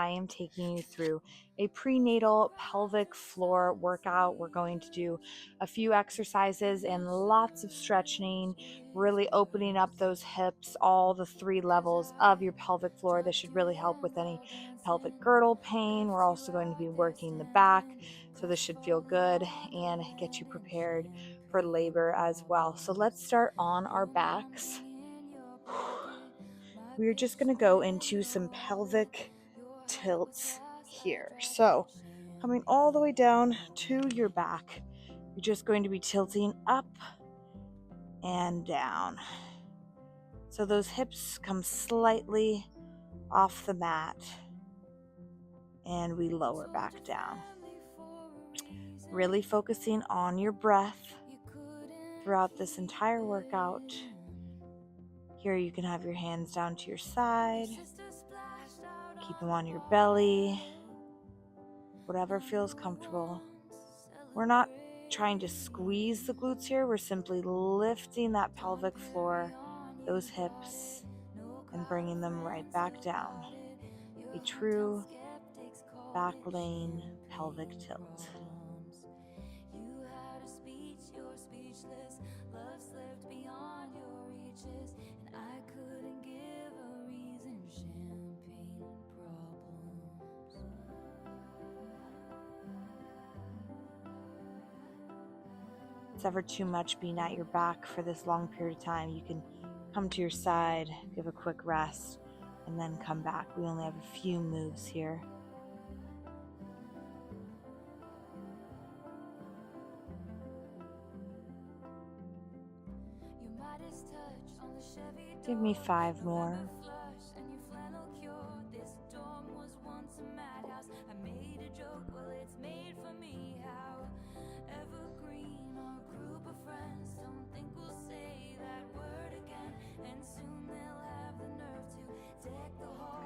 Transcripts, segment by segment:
I am taking you through a prenatal pelvic floor workout. We're going to do a few exercises and lots of stretching, really opening up those hips, all the 3 levels of your pelvic floor. This should really help with any pelvic girdle pain. We're also going to be working the back, so this should feel good and get you prepared for labor as well. So let's start on our backs. We're just going to go into some pelvic tilts here. So coming all the way down to your back, you're just going to be tilting up and down. So those hips come slightly off the mat and we lower back down. Really focusing on your breath throughout this entire workout. Here you can have your hands down to your side. Keep them on your belly. Whatever feels comfortable. We're not trying to squeeze the glutes here. We're simply lifting that pelvic floor, those hips, and bringing them right back down. A true back lane pelvic tilt. If it's ever too much being at your back for this long period of time, you can come to your side, give a quick rest, and then come back. We only have a few moves here. Give me 5 more.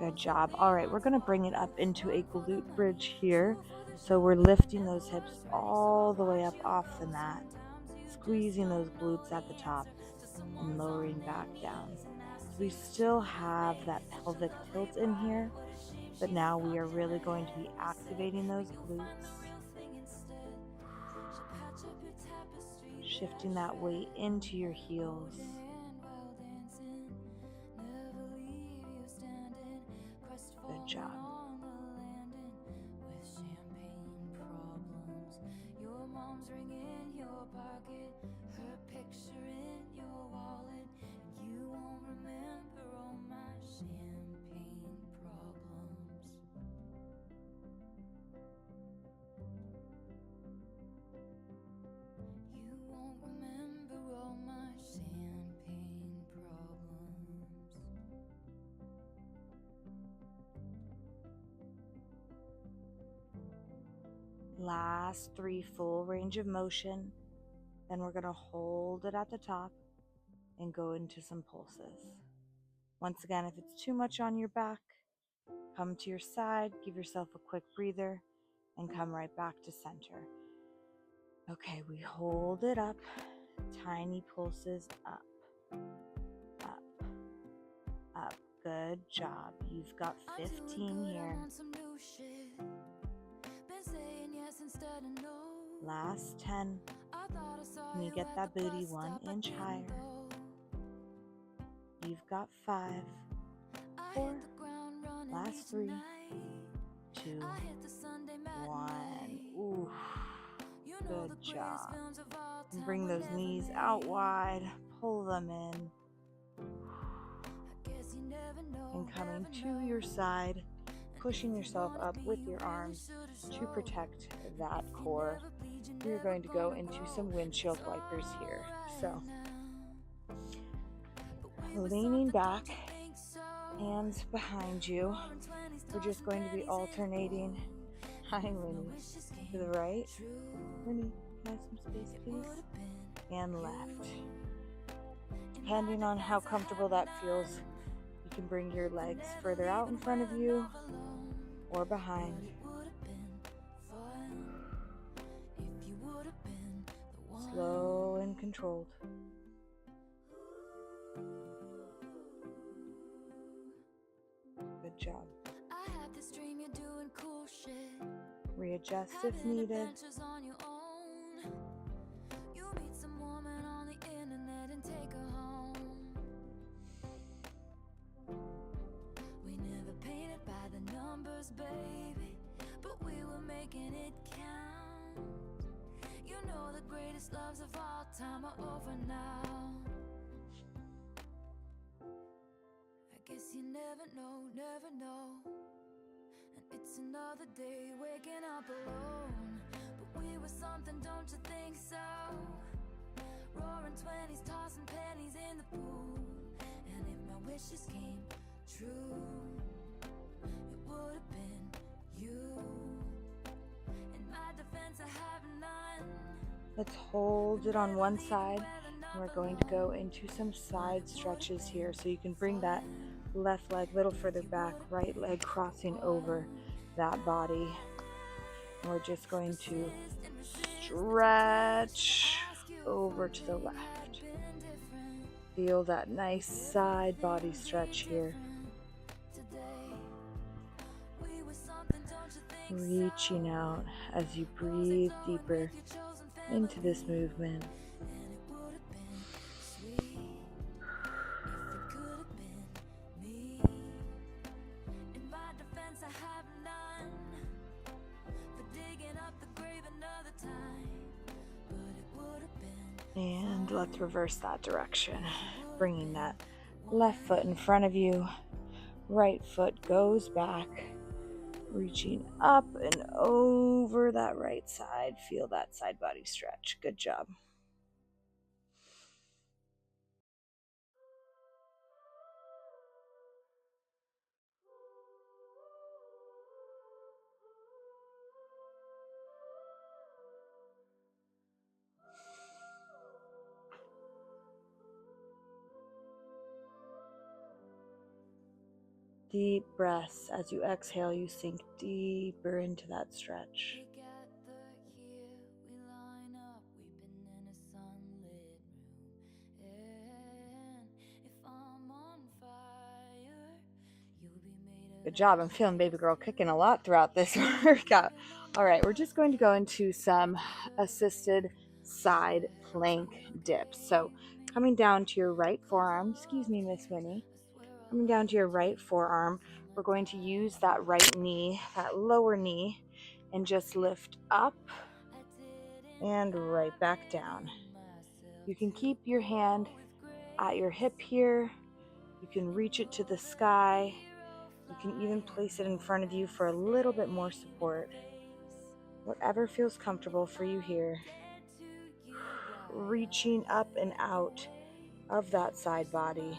Good job. All right, we're going to bring it up into a glute bridge here. So we're lifting those hips all the way up off the mat, squeezing those glutes at the top and lowering back down. So we still have that pelvic tilt in here, but now we are really going to be activating those glutes, shifting that weight into your heels. Good job. Last 3 full range of motion. Then we're going to hold it at the top and go into some pulses. Once again, if it's too much on your back, come to your side, give yourself a quick breather, and come right back to center. Okay, we hold it up, tiny pulses up, up, up. Good job. You've got 15 here. Last 10. Can you get that booty 1 inch higher? You've got 5, 4, last 3, 2, 1. Ooh, good job. And bring those knees out wide, pull them in. And coming to your side, pushing yourself up with your arms to protect that core. We're going to go into some windshield wipers here. So, leaning back, hands behind you. We're just going to be alternating. Hi, Winnie. To the right. Winnie, can I have some space, please? And left. Depending on how comfortable that feels, you can bring your legs further out in front of you or behind. Slow and controlled. Good job. readjust if needed. Baby, but we were making it count. You know the greatest loves of all time are over now. I guess you never know. And it's another day waking up alone. But we were something, don't you think so? Roaring 20s, tossing pennies in the pool. And if my wishes came true, it would have been you. In my defense, I have none. Let's hold it on one side. And we're going to go into some side stretches here. So you can bring that left leg a little further back, right leg crossing over that body. And we're just going to stretch over to the left. Feel that nice side body stretch here. Reaching out as you breathe deeper into this movement. And let's reverse that direction, bringing that left foot in front of you, right foot goes back, reaching up and over that right side. Feel that side body stretch. Good job. Deep breaths. As you exhale, you sink deeper into that stretch. Good job. I'm feeling baby girl kicking a lot throughout this workout. All right, we're just going to go into some assisted side plank dips. So coming down to your right forearm, excuse me, Miss Winnie. Coming down to your right forearm, we're going to use that right knee, that lower knee, and just lift up and right back down. You can keep your hand at your hip here. You can reach it to the sky. You can even place it in front of you for a little bit more support. Whatever feels comfortable for you here. Reaching up and out of that side body.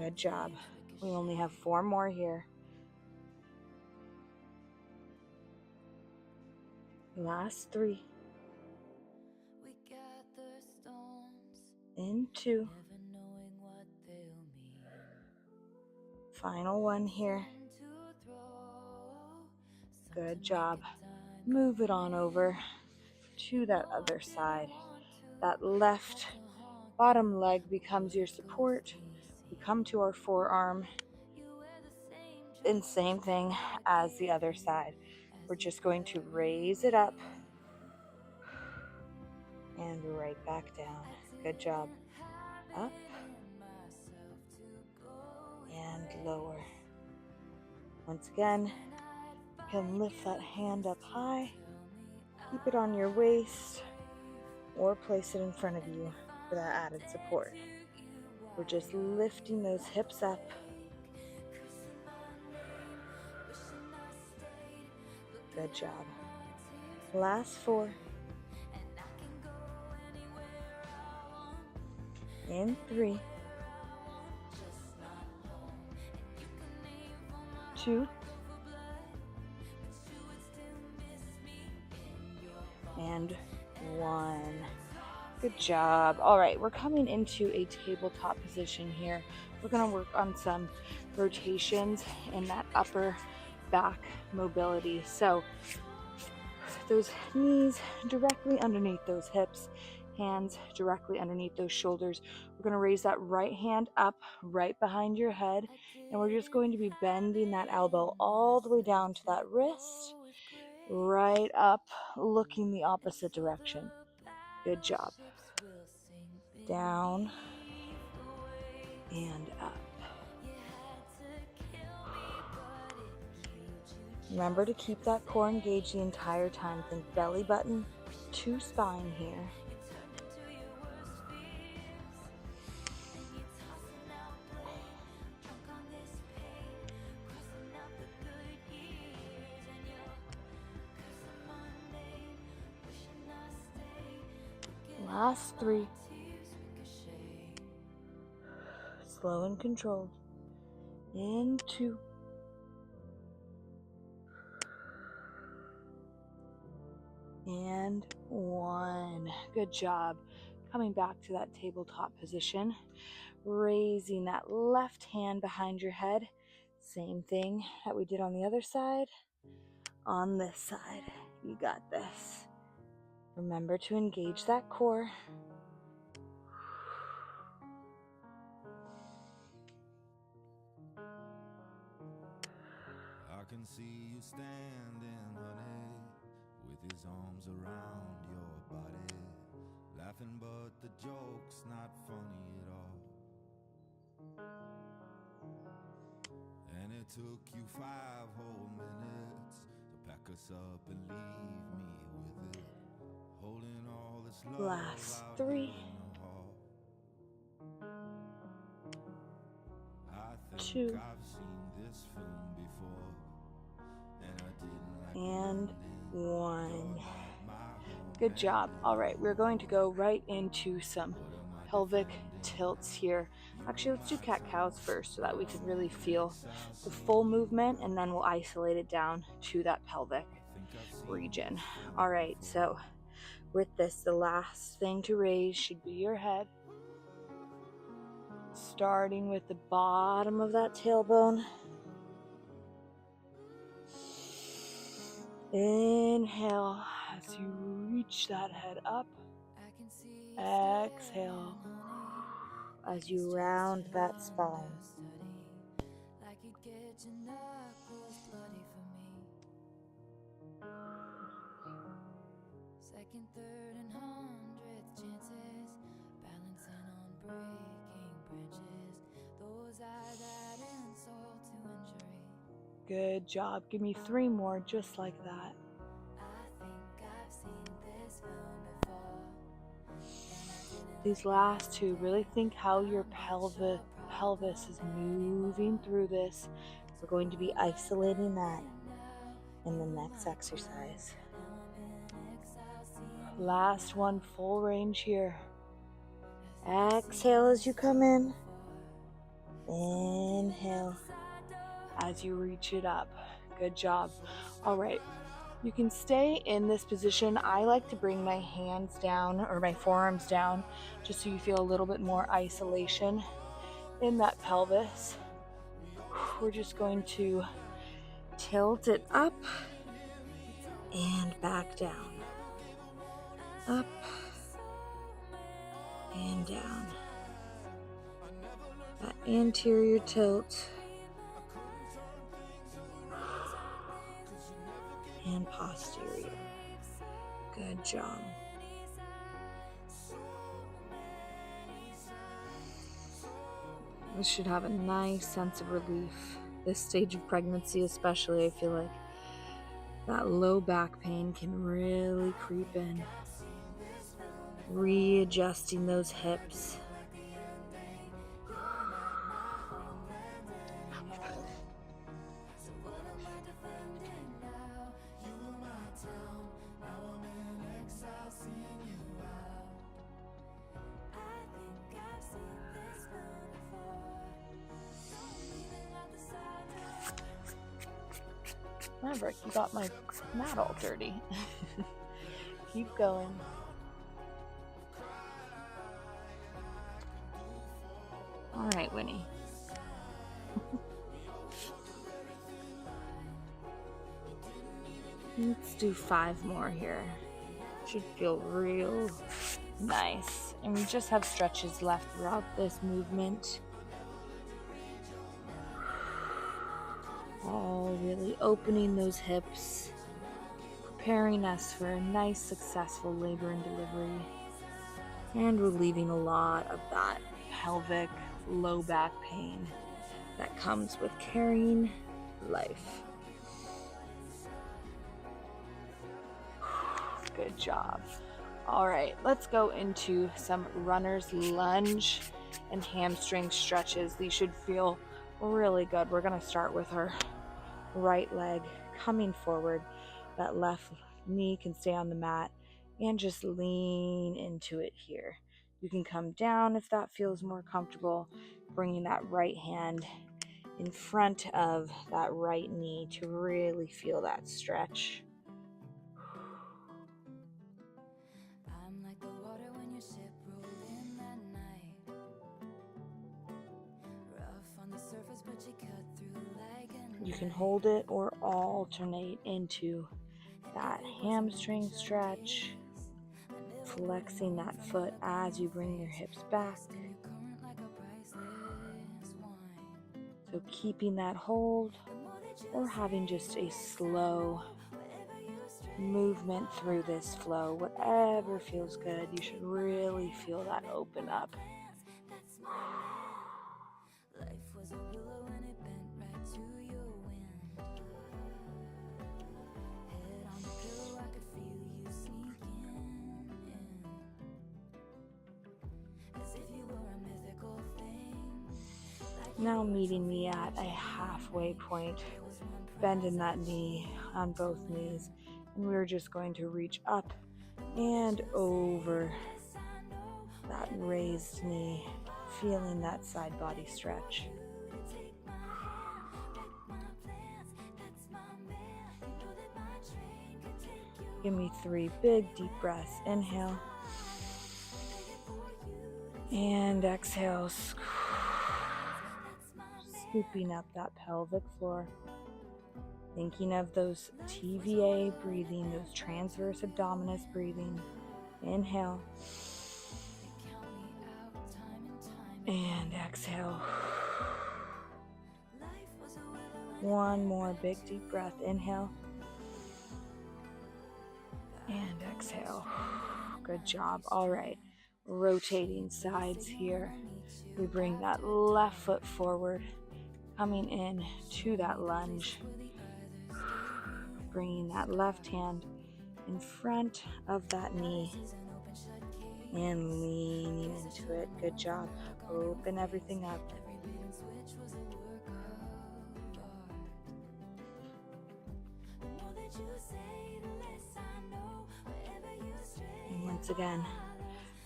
Good job. We only have 4 more here. Last 3. In 2. Final 1 here. Good job. Move it on over to that other side. That left bottom leg becomes your support. We come to our forearm. And same thing as the other side. We're just going to raise it up and right back down. Good job. Up and lower. Once again, you can lift that hand up high, keep it on your waist, or place it in front of you for that added support. We're just lifting those hips up. Good job. Last 4. In 3. 2. And 1. Good job. All right, we're coming into a tabletop position here. We're going to work on some rotations in that upper back mobility. So those knees directly underneath those hips, hands directly underneath those shoulders. We're going to raise that right hand up right behind your head, and we're just going to be bending that elbow all the way down to that wrist, right up, looking the opposite direction. Good job. Down and up. Remember to keep that core engaged the entire time. Think belly button to spine here. Last 3. Slow and controlled. In 2. And 1. Good job. Coming back to that tabletop position. Raising that left hand behind your head. Same thing that we did on the other side. On this side. You got this. Remember to engage that core. I can see you standing, honey, with his arms around your body, laughing, but the joke's not funny at all. And it took you 5 whole minutes to pack us up and leave me with it, holding all this love. Last 3. 2. I've seen this film before, and I didn't like and 1. Good job. All right, we're going to go right into some pelvic tilts here. Actually, let's do cat-cows first so that we can really feel the full movement, and then we'll isolate it down to that pelvic region. All right, so with this, the last thing to raise should be your head. Starting with the bottom of that tailbone. Inhale as you reach that head up. Exhale as you round that spine. Second, third, and 100th chances, balancing on breaking branches. Those are that insult to injury. Good job. Give me 3 more just like that. I think I've seen this film before. These last 2, really think how your pelvis is moving through this. We're going to be isolating that in the next exercise. Last one, full range here. Exhale as you come in. Inhale as you reach it up. Good job. All right, you can stay in this position. I like to bring my hands down or my forearms down just so you feel a little bit more isolation in that pelvis. We're just going to tilt it up and back down. Up and down. That anterior tilt and posterior. Good job. This should have a nice sense of relief. This stage of pregnancy especially, I feel like that low back pain can really creep in. Readjusting those hips. Maverick, you got my mat all dirty. Keep going. All right, Winnie. Let's do 5 more here. Should feel real Nice. And we just have stretches left throughout this movement. All really opening those hips, preparing us for a nice, successful labor and delivery. And relieving a lot of that pelvic, low back pain that comes with carrying life. Good job. All right, let's go into some runner's lunge and hamstring stretches. These should feel really good. We're going to start with our right leg coming forward. That left knee can stay on the mat and just lean into it here. You can come down if that feels more comfortable, bringing that right hand in front of that right knee to really feel that stretch. I'm like the water when your ship rolled in that night. Rough on the surface, but you cut through like a You can hold it or alternate into that hamstring stretch, flexing that foot as you bring your hips back. So keeping that hold or having just a slow movement through this flow, whatever feels good. You should really feel that open up. Life was a willow and it bent right to your wind. Head on the pillow, I could feel you sneaking in. As if you were a mythical thing. Now meeting me at a halfway point, bending that knee on both knees, and we're just going to reach up and over that raised knee, feeling that side body stretch. Give me 3 big deep breaths. Inhale and exhale, scooping up that pelvic floor. Thinking of those TVA breathing, those transverse abdominis breathing. Inhale and exhale. One more big deep breath. Inhale and exhale. Good job. All right, rotating sides here. We bring that left foot forward, coming in to that lunge, bringing that left hand in front of that knee and leaning into it. Good job. Open everything up. And once again,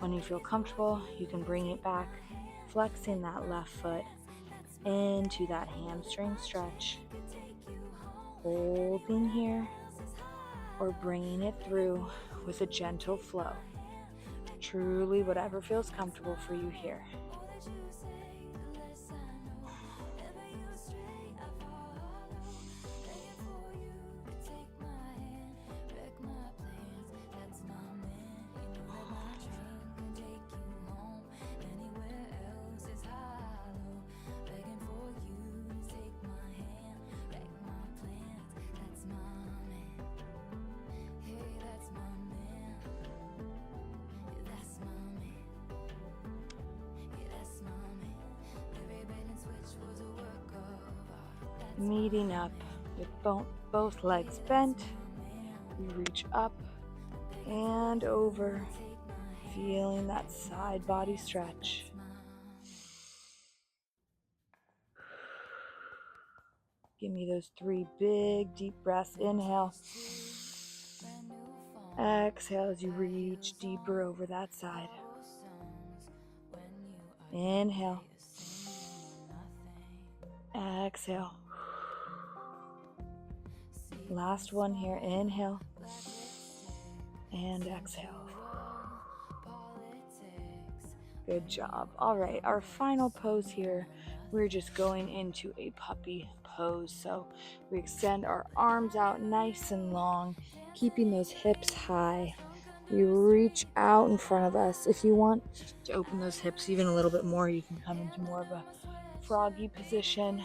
when you feel comfortable, you can bring it back, flexing that left foot into that hamstring stretch, holding here or bringing it through with a gentle flow. Truly whatever feels comfortable for you here. Meeting up with both legs bent, we reach up and over, feeling that side body stretch. Give me those 3 big deep breaths. Inhale. Exhale as you reach deeper over that side. Inhale. Exhale. Last one here. Inhale and exhale. Good job. All right, our final pose here, we're just going into a puppy pose. So we extend our arms out nice and long, keeping those hips high, We reach out in front of us. If you want to open those hips even a little bit more, you can come into more of a froggy position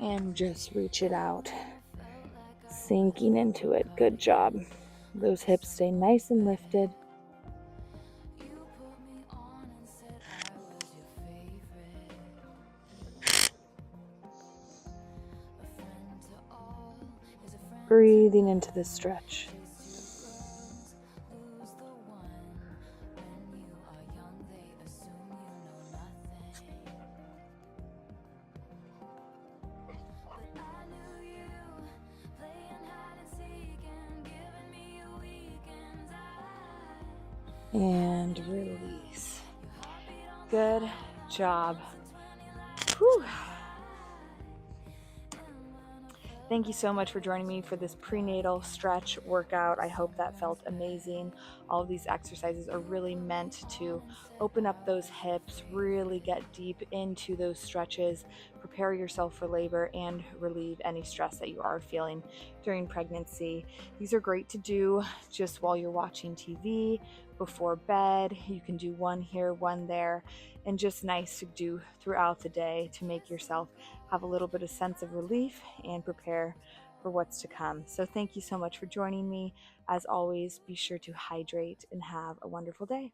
and just reach it out, sinking into it. Good job. Those hips stay nice and lifted. Breathing into the stretch. And release. Good job. Whew. Thank you so much for joining me for this prenatal stretch workout. I hope that felt amazing. All of these exercises are really meant to open up those hips, really get deep into those stretches, prepare yourself for labor, and relieve any stress that you are feeling during pregnancy. These are great to do just while you're watching TV, before bed. You can do one here, one there, and just nice to do throughout the day to make yourself have a little bit of sense of relief and prepare for what's to come. So thank you so much for joining me. As always, be sure to hydrate and have a wonderful day.